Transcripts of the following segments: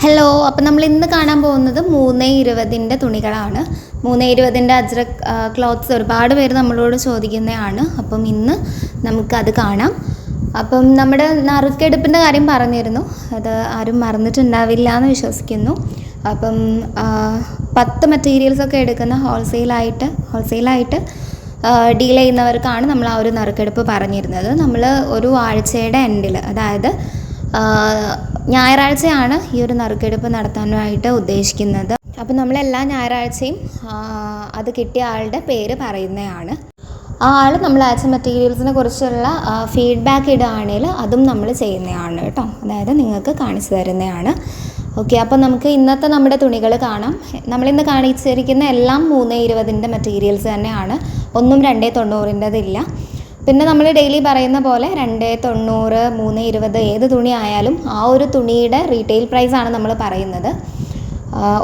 Hello, അപ്പം നമ്മൾ ഇന്ന് കാണാൻ പോകുന്നത് 320-ൻ്റെ തുണികളാണ്. 320-ൻ്റെ അജ്രക് ക്ലോത്ത്സ് ഒരുപാട് പേര് നമ്മളോട് ചോദിക്കുന്നതാണ്. അപ്പം ഇന്ന് നമുക്കത് കാണാം. അപ്പം നമ്മുടെ നറുക്കെടുപ്പിൻ്റെ കാര്യം പറഞ്ഞിരുന്നു, അത് ആരും മറന്നിട്ടുണ്ടാവില്ല എന്ന് വിശ്വസിക്കുന്നു. അപ്പം 10 മെറ്റീരിയൽസൊക്കെ എടുക്കുന്ന ഹോൾസെയിലായിട്ട് ഡീൽ ചെയ്യുന്നവർക്കാണ് നമ്മൾ ആ ഒരു നറുക്കെടുപ്പ് പറഞ്ഞിരുന്നത്. നമ്മൾ ഒരു ആഴ്ചയുടെ എൻഡിൽ, അതായത് ഞായറാഴ്ചയാണ് ഈ ഒരു നറുക്കെടുപ്പ് നടത്താനായിട്ട് ഉദ്ദേശിക്കുന്നത്. അപ്പോൾ നമ്മളെല്ലാ ഞായറാഴ്ചയും അത് കിട്ടിയ ആളുടെ പേര് പറയുന്നതാണ്. ആ ആൾ നമ്മൾ അയച്ച മെറ്റീരിയൽസിനെ കുറിച്ചുള്ള ഫീഡ്ബാക്ക് ഇടുകയാണെങ്കിൽ അതും നമ്മൾ ചെയ്യുന്നതാണ് കേട്ടോ, അതായത് നിങ്ങൾക്ക് കാണിച്ചു തരുന്നതാണ്. ഓക്കെ, അപ്പോൾ നമുക്ക് ഇന്നത്തെ നമ്മുടെ തുണികൾ കാണാം. നമ്മളിന്ന് കാണിച്ചിരിക്കുന്ന എല്ലാം 320-ൻ്റെ മെറ്റീരിയൽസ് തന്നെയാണ്, ഒന്നും 290-ൻ്റെതില്ല. പിന്നെ നമ്മൾ ഡെയിലി പറയുന്ന പോലെ 290, 320 ഏത് തുണി ആയാലും ആ ഒരു തുണിയുടെ റീറ്റെയിൽ പ്രൈസാണ് നമ്മൾ പറയുന്നത്.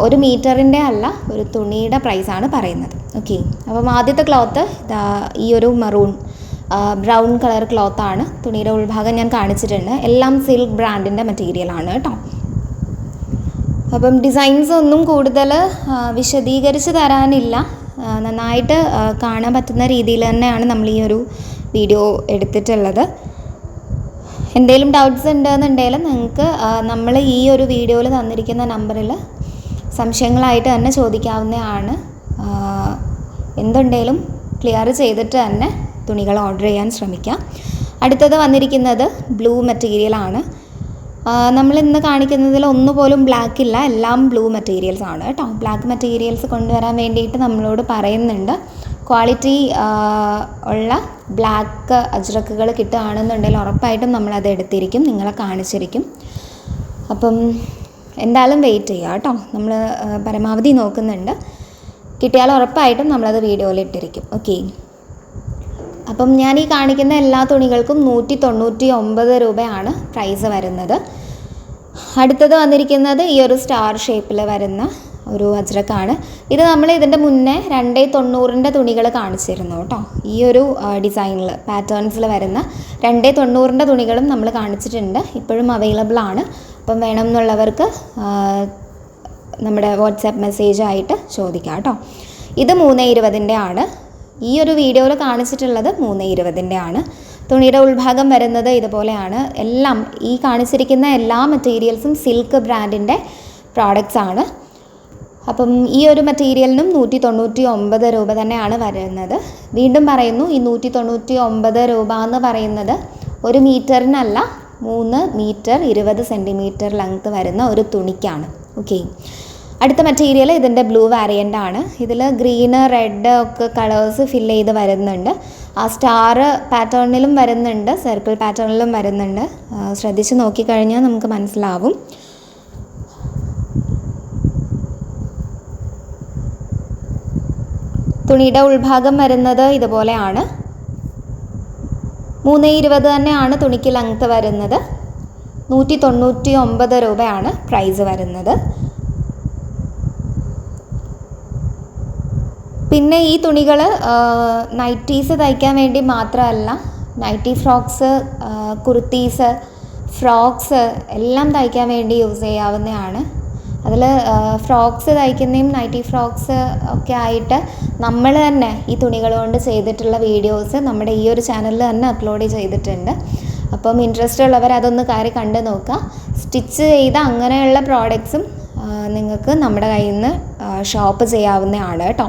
ഒരു മീറ്ററിൻ്റെ അല്ല, ഒരു തുണിയുടെ പ്രൈസാണ് പറയുന്നത്. ഓക്കെ, അപ്പം ആദ്യത്തെ ക്ലോത്ത് ഈ ഒരു ബ്രൗൺ കളർ ക്ലോത്താണ്. തുണിയുടെ ഉൾഭാഗം ഞാൻ കാണിച്ചിട്ടുണ്ട്. എല്ലാം സിൽക്ക് ബ്രാൻഡിൻ്റെ മെറ്റീരിയലാണ് കേട്ടോ. അപ്പം ഡിസൈൻസ് ഒന്നും കൂടുതൽ വിശദീകരിച്ച് തരാനില്ല, നന്നായിട്ട് കാണാൻ പറ്റുന്ന രീതിയിൽ തന്നെയാണ് നമ്മൾ ഈ ഒരു വീഡിയോ എടുത്തിട്ടുള്ളത്. എന്തെങ്കിലും ഡൗട്ട്സ് ഉണ്ടെന്നുണ്ടെങ്കിൽ നിങ്ങൾക്ക് നമ്മൾ ഈ ഒരു വീഡിയോയിൽ തന്നിരിക്കുന്ന നമ്പറിൽ സംശയങ്ങളായിട്ട് തന്നെ ചോദിക്കാവുന്നതാണ്. എന്തുണ്ടെങ്കിലും ക്ലിയർ ചെയ്തിട്ട് തന്നെ തുണികൾ ഓർഡർ ചെയ്യാൻ ശ്രമിക്കാം. അടുത്തത് വന്നിരിക്കുന്നത് ബ്ലൂ മെറ്റീരിയലാണ്. നമ്മളിന്ന് കാണിക്കുന്നതിൽ ഒന്നുപോലും ബ്ലാക്ക് ഇല്ല, എല്ലാം ബ്ലൂ മെറ്റീരിയൽസ് ആണ് കേട്ടോ. ബ്ലാക്ക് മെറ്റീരിയൽസ് കൊണ്ടുവരാൻ വേണ്ടിയിട്ട് നമ്മളോട് പറയുന്നുണ്ട്. ക്വാളിറ്റി ഉള്ള ബ്ലാക്ക് അജ്രക്കുകൾ കിട്ടുകയാണെന്നുണ്ടെങ്കിൽ ഉറപ്പായിട്ടും നമ്മളത് എടുത്തിരിക്കും, നിങ്ങളെ കാണിച്ചിരിക്കും. അപ്പം എന്തായാലും വെയിറ്റ് ചെയ്യുക കേട്ടോ, നമ്മൾ പരമാവധി നോക്കുന്നുണ്ട്. കിട്ടിയാൽ ഉറപ്പായിട്ടും നമ്മളത് വീഡിയോയിൽ ഇട്ടിരിക്കും. ഓക്കെ, അപ്പം ഞാൻ ഈ കാണിക്കുന്ന എല്ലാ തുണികൾക്കും 199 രൂപയാണ് പ്രൈസ് വരുന്നത്. അടുത്തത് വന്നിരിക്കുന്നത് ഈ ഒരു സ്റ്റാർ ഷേപ്പിൽ വരുന്ന ഒരു അജ്രക്കാണ്. ഇത് നമ്മൾ ഇതിൻ്റെ മുന്നേ 290-ൻ്റെ തുണികൾ കാണിച്ചിരുന്നു കേട്ടോ. ഈ ഒരു ഡിസൈനിൽ പാറ്റേൺസിൽ വരുന്ന 290-ൻ്റെ തുണികളും നമ്മൾ കാണിച്ചിട്ടുണ്ട്, ഇപ്പോഴും അവൈലബിൾ ആണ്. അപ്പം വേണം എന്നുള്ളവർക്ക് നമ്മുടെ വാട്സാപ്പ് മെസ്സേജായിട്ട് ചോദിക്കാം കേട്ടോ. ഇത് 320-ൻ്റെ ആണ്. ഈ ഒരു വീഡിയോയിൽ കാണിച്ചിട്ടുള്ളത് 320-ൻ്റെ ആണ്. തുണിയുടെ ഉൾഭാഗം വരുന്നത് ഇതുപോലെയാണ്. എല്ലാം ഈ കാണിച്ചിരിക്കുന്ന എല്ലാ മെറ്റീരിയൽസും സിൽക്ക് ബ്രാൻഡിൻ്റെ പ്രോഡക്റ്റ്സ് ആണ്. അപ്പം ഈ ഒരു മെറ്റീരിയലിനും 199 രൂപ തന്നെയാണ് വരുന്നത്. വീണ്ടും പറയുന്നു, ഈ 199 രൂപ എന്ന് പറയുന്നത് ഒരു മീറ്ററിനല്ല, 3 മീറ്റർ 20 സെൻറ്റിമീറ്റർ ലെങ്ത്ത് വരുന്ന ഒരു തുണിക്കാണ്. ഓക്കെ, അടുത്ത മെറ്റീരിയൽ ഇതിൻ്റെ ബ്ലൂ വാരിയൻ്റ് ആണ്. ഇതിൽ ഗ്രീന് റെഡ് ഒക്കെ കളേഴ്സ് ഫില്ല് ചെയ്ത് വരുന്നുണ്ട്. ആ സ്റ്റാർ പാറ്റേണിലും വരുന്നുണ്ട്, സർക്കിൾ പാറ്റേണിലും വരുന്നുണ്ട്. ശ്രദ്ധിച്ച് നോക്കിക്കഴിഞ്ഞാൽ നമുക്ക് മനസ്സിലാവും. തുണിയുടെ ഉൾഭാഗം വരുന്നത് ഇതുപോലെയാണ്. 320 തന്നെയാണ് തുണിക്ക് ലെങ്ത്ത് വരുന്നത്. 199 രൂപയാണ് പ്രൈസ് വരുന്നത്. പിന്നെ ഈ തുണികൾ നൈറ്റീസ് തയ്ക്കാൻ വേണ്ടി മാത്രമല്ല, നൈറ്റി ഫ്രോക്സ്, കുർത്തീസ്, ഫ്രോക്സ് എല്ലാം തയ്ക്കാൻ വേണ്ടി യൂസ് ചെയ്യാവുന്നതാണ്. അതിൽ ഫ്രോക്സ് തയ്ക്കുന്നതും നൈറ്റി ഫ്രോക്സ് ഒക്കെ ആയിട്ട് നമ്മൾ തന്നെ ഈ തുണികൾ കൊണ്ട് ചെയ്തിട്ടുള്ള വീഡിയോസ് നമ്മുടെ ഈ ഒരു ചാനലിൽ തന്നെ അപ്ലോഡ് ചെയ്തിട്ടുണ്ട്. അപ്പം ഇൻട്രസ്റ്റ് ഉള്ളവർ അതൊന്ന് കയറി കണ്ട് നോക്കുക. സ്റ്റിച്ച് ചെയ്ത അങ്ങനെയുള്ള പ്രോഡക്ട്സും നിങ്ങൾക്ക് നമ്മുടെ കയ്യിൽ നിന്ന് ഷോപ്പ് ചെയ്യാവുന്നതാണ് കേട്ടോ.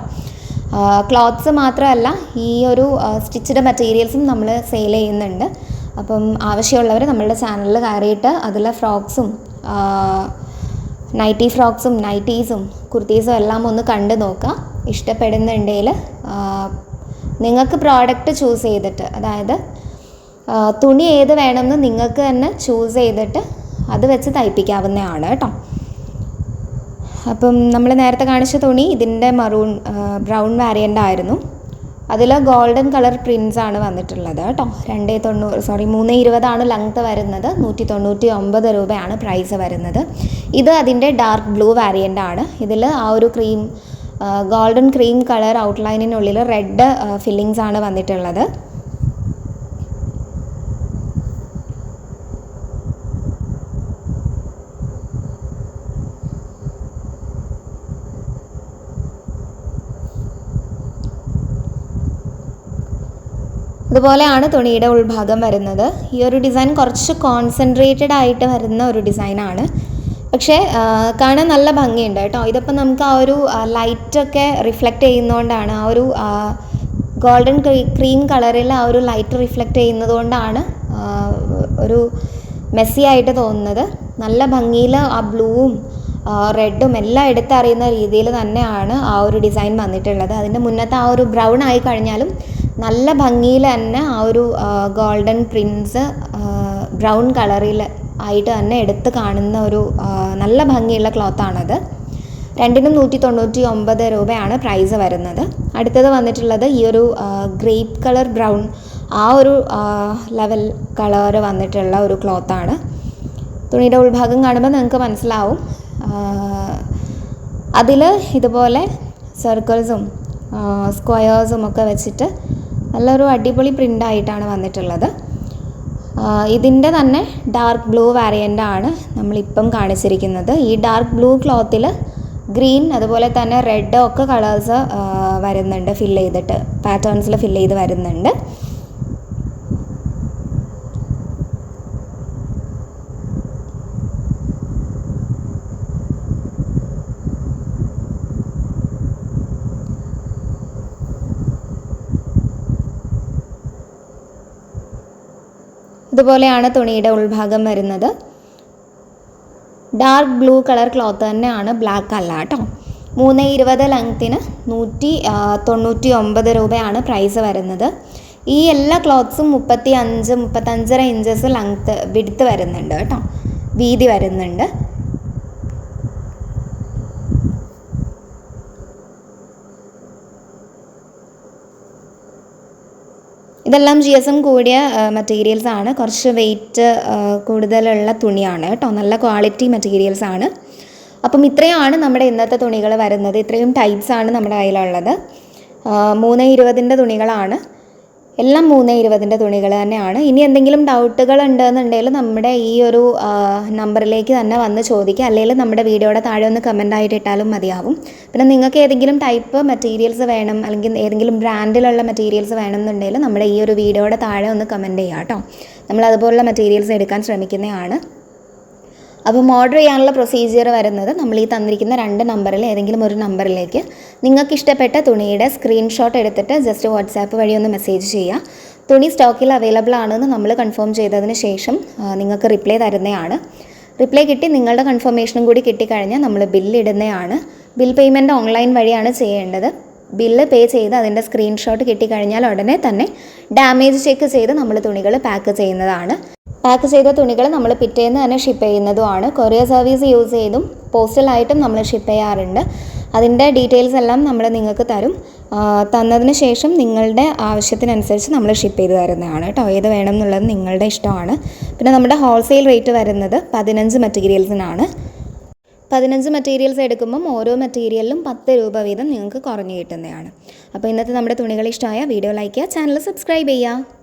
ക്ലോത്ത്സ് മാത്രമല്ല, ഈ ഒരു സ്റ്റിച്ച്ഡ് മെറ്റീരിയൽസും നമ്മൾ സെയിൽ ചെയ്യുന്നുണ്ട്. അപ്പം ആവശ്യമുള്ളവർ നമ്മളുടെ ചാനലിൽ കയറിയിട്ട് അതിലെ ഫ്രോക്സും നൈറ്റി ഫ്രോക്സും നൈറ്റീസും കുർത്തീസും എല്ലാം ഒന്ന് കണ്ട് നോക്കുക. ഇഷ്ടപ്പെടുന്നുണ്ടെങ്കിൽ നിങ്ങൾക്ക് പ്രോഡക്റ്റ് ചൂസ് ചെയ്തിട്ട്, അതായത് തുണി ഏത് വേണമെന്ന് നിങ്ങൾക്ക് തന്നെ ചൂസ് ചെയ്തിട്ട് അത് വെച്ച് തയ്പ്പിക്കാവുന്നതാണ് കേട്ടോ. അപ്പം നമ്മൾ നേരത്തെ കാണിച്ച തുണി ഇതിൻ്റെ ബ്രൗൺ വാരിയൻ്റ് ആയിരുന്നു. അതിൽ ഗോൾഡൻ കളർ പ്രിൻസ് ആണ് വന്നിട്ടുള്ളത് കേട്ടോ. 320 ആണ് ലെങ്ത്ത് വരുന്നത്. 199 രൂപയാണ് പ്രൈസ് വരുന്നത്. ഇത് അതിൻ്റെ ഡാർക്ക് ബ്ലൂ വാരിയൻ്റ് ആണ്. ഇതിൽ ആ ഒരു ഗോൾഡൻ ക്രീം കളർ ഔട്ട്ലൈനിനുള്ളിൽ റെഡ് ഫില്ലിങ്സ് ആണ് വന്നിട്ടുള്ളത്. ഇതുപോലെയാണ് തുണിയുടെ ഉൾഭാഗം വരുന്നത്. ഈ ഒരു ഡിസൈൻ കുറച്ച് കോൺസെൻട്രേറ്റഡ് ആയിട്ട് വരുന്ന ഒരു ഡിസൈനാണ്. പക്ഷേ കാണാൻ നല്ല ഭംഗിയുണ്ട് കേട്ടോ. ഇതിപ്പോൾ നമുക്ക് ആ ഒരു ലൈറ്റൊക്കെ റിഫ്ലക്റ്റ് ചെയ്യുന്നതുകൊണ്ടാണ്, ആ ഒരു ഗോൾഡൻ ക്രീം കളറിൽ ആ ഒരു ലൈറ്റ് റിഫ്ലക്റ്റ് ചെയ്യുന്നത് കൊണ്ടാണ് ഒരു മെസ്സി ആയിട്ട് തോന്നുന്നത്. നല്ല ഭംഗിയിൽ ആ ബ്ലൂവും റെഡും എല്ലാം എടുത്തറിയുന്ന രീതിയിൽ തന്നെയാണ് ആ ഒരു ഡിസൈൻ വന്നിട്ടുള്ളത്. അതിൻ്റെ മുന്നത്തെ ആ ഒരു ബ്രൗൺ ആയി കഴിഞ്ഞാലും നല്ല ഭംഗിയിൽ തന്നെ ആ ഒരു ഗോൾഡൻ പ്രിൻസ് ബ്രൗൺ കളറിൽ ആയിട്ട് തന്നെ എടുത്ത് കാണുന്ന ഒരു നല്ല ഭംഗിയുള്ള ക്ലോത്താണത്. രണ്ടിനും 199 രൂപയാണ് പ്രൈസ് വരുന്നത്. അടുത്തത് വന്നിട്ടുള്ളത് ഈ ഒരു ഗ്രേപ്പ് കളർ ബ്രൗൺ, ആ ഒരു ലെവൽ കളർ വന്നിട്ടുള്ള ഒരു ക്ലോത്താണ്. തുണിയുടെ ഉൾഭാഗം കാണുമ്പോൾ നിങ്ങൾക്ക് മനസ്സിലാവും. അതിൽ ഇതുപോലെ സർക്കിൾസും സ്ക്വയേഴ്സും ഒക്കെ വെച്ചിട്ട് നല്ലൊരു അടിപൊളി പ്രിൻ്റായിട്ടാണ് വന്നിട്ടുള്ളത്. ഇതിൻ്റെ തന്നെ ഡാർക്ക് ബ്ലൂ വേരിയൻ്റാണ് നമ്മളിപ്പം കാണിച്ചിരിക്കുന്നത്. ഈ ഡാർക്ക് ബ്ലൂ ക്ലോത്തിൽ ഗ്രീൻ അതുപോലെ തന്നെ റെഡ് ഒക്കെ കളേഴ്സ് വരുന്നുണ്ട്, ഫില്ല് ചെയ്തിട്ട് പാറ്റേൺസിൽ ഫില്ല് ചെയ്ത് വരുന്നുണ്ട്. ഇതുപോലെയാണ് തുണിയുടെ ഉൾഭാഗം വരുന്നത്. ഡാർക്ക് ബ്ലൂ കളർ ക്ലോത്ത് തന്നെയാണ്, ബ്ലാക്ക് അല്ല കേട്ടോ. 320 ലെങ്ത്തിന് 199 രൂപയാണ് പ്രൈസ് വരുന്നത്. ഈ എല്ലാ ക്ലോത്ത്സും 35-35.5 ഇഞ്ചസ് ലെങ്ത്ത് വിഡ്ത്ത് വരുന്നുണ്ട് കേട്ടോ, വീതി വരുന്നുണ്ട്. ഇതെല്ലാം GSM കൂടിയ മെറ്റീരിയൽസ് ആണ്, കുറച്ച് വെയിറ്റ് കൂടുതലുള്ള തുണിയാണ് കേട്ടോ, നല്ല ക്വാളിറ്റി മെറ്റീരിയൽസ് ആണ്. അപ്പം ഇത്രയാണ് നമ്മുടെ ഇന്നത്തെ തുണികൾ വരുന്നത്. ഇത്രയും ടൈപ്സ് ആണ് നമ്മുടെ കയ്യിലുള്ളത്. 320 തുണികളാണ്, എല്ലാം 320 തുണികൾ തന്നെയാണ്. ഇനി എന്തെങ്കിലും ഡൗട്ടുകൾ ഉണ്ടെന്നുണ്ടെങ്കിൽ നമ്മുടെ ഈ ഒരു നമ്പറിലേക്ക് തന്നെ വന്ന് ചോദിക്കുക, അല്ലെങ്കിൽ നമ്മുടെ വീഡിയോയുടെ താഴെ ഒന്ന് കമൻ്റ് ആയിട്ട് ഇട്ടാലും മതിയാവും. പിന്നെ നിങ്ങൾക്ക് ഏതെങ്കിലും ടൈപ്പ് മെറ്റീരിയൽസ് വേണം, അല്ലെങ്കിൽ ഏതെങ്കിലും ബ്രാൻഡിലുള്ള മെറ്റീരിയൽസ് വേണമെന്നുണ്ടെങ്കിൽ നമ്മുടെ ഈ ഒരു വീഡിയോയുടെ താഴെ ഒന്ന് കമൻറ്റ് ചെയ്യുക കേട്ടോ. നമ്മൾ അതുപോലുള്ള മെറ്റീരിയൽസ് എടുക്കാൻ ശ്രമിക്കുന്നതാണ്. അപ്പം ഓർഡർ ചെയ്യാനുള്ള പ്രൊസീജിയർ വരുന്നത്, നമ്മൾ ഈ തന്നിരിക്കുന്ന 2 നമ്പറിൽ ഏതെങ്കിലും ഒരു നമ്പറിലേക്ക് നിങ്ങൾക്ക് ഇഷ്ടപ്പെട്ട തുണിയുടെ സ്ക്രീൻഷോട്ട് എടുത്തിട്ട് ജസ്റ്റ് വാട്സാപ്പ് വഴി ഒന്ന് മെസ്സേജ് ചെയ്യുക. തുണി സ്റ്റോക്കിൽ അവൈലബിൾ ആണെന്ന് നമ്മൾ കൺഫേം ചെയ്തതിന് ശേഷം നിങ്ങൾക്ക് റിപ്ലൈ തരുന്നതാണ്. റിപ്ലൈ കിട്ടി നിങ്ങളുടെ കൺഫർമേഷനും കൂടി കിട്ടിക്കഴിഞ്ഞാൽ നമ്മൾ ബില്ല് ഇടുന്നതാണ്. ബിൽ പേയ്മെൻറ്റ് ഓൺലൈൻ വഴിയാണ് ചെയ്യേണ്ടത്. ബില്ല് പേ ചെയ്ത് അതിൻ്റെ സ്ക്രീൻഷോട്ട് കിട്ടിക്കഴിഞ്ഞാൽ ഉടനെ തന്നെ ഡാമേജ് ചെക്ക് ചെയ്ത് നമ്മൾ തുണികൾ പാക്ക് ചെയ്യുന്നതാണ്. പാക്ക് ചെയ്ത തുണികൾ നമ്മൾ പിറ്റേന്ന് തന്നെ ഷിപ്പ് ചെയ്യുന്നതുമാണ്. കൊറിയർ സർവീസ് യൂസ് ചെയ്തും പോസ്റ്റലായിട്ടും നമ്മൾ ഷിപ്പ് ചെയ്യാറുണ്ട്. അതിൻ്റെ ഡീറ്റെയിൽസ് എല്ലാം നമ്മൾ നിങ്ങൾക്ക് തരും. തന്നതിന് ശേഷം നിങ്ങളുടെ ആവശ്യത്തിനനുസരിച്ച് നമ്മൾ ഷിപ്പ് ചെയ്ത് തരുന്നതാണ് കേട്ടോ. ഏത് വേണം എന്നുള്ളത് നിങ്ങളുടെ ഇഷ്ടമാണ്. പിന്നെ നമ്മുടെ ഹോൾസെയിൽ റേറ്റ് വരുന്നത് 15 മെറ്റീരിയൽസിനാണ്. 15 മെറ്റീരിയൽസ് എടുക്കുമ്പം ഓരോ മെറ്റീരിയലിലും 10 രൂപ വീതം നിങ്ങൾക്ക് കുറഞ്ഞു കിട്ടുന്നതാണ്. അപ്പോൾ ഇന്നത്തെ നമ്മുടെ തുണികൾ ഇഷ്ടമായ വീഡിയോ ലൈക്ക് ചെയ്യുക, ചാനൽ സബ്സ്ക്രൈബ് ചെയ്യുക.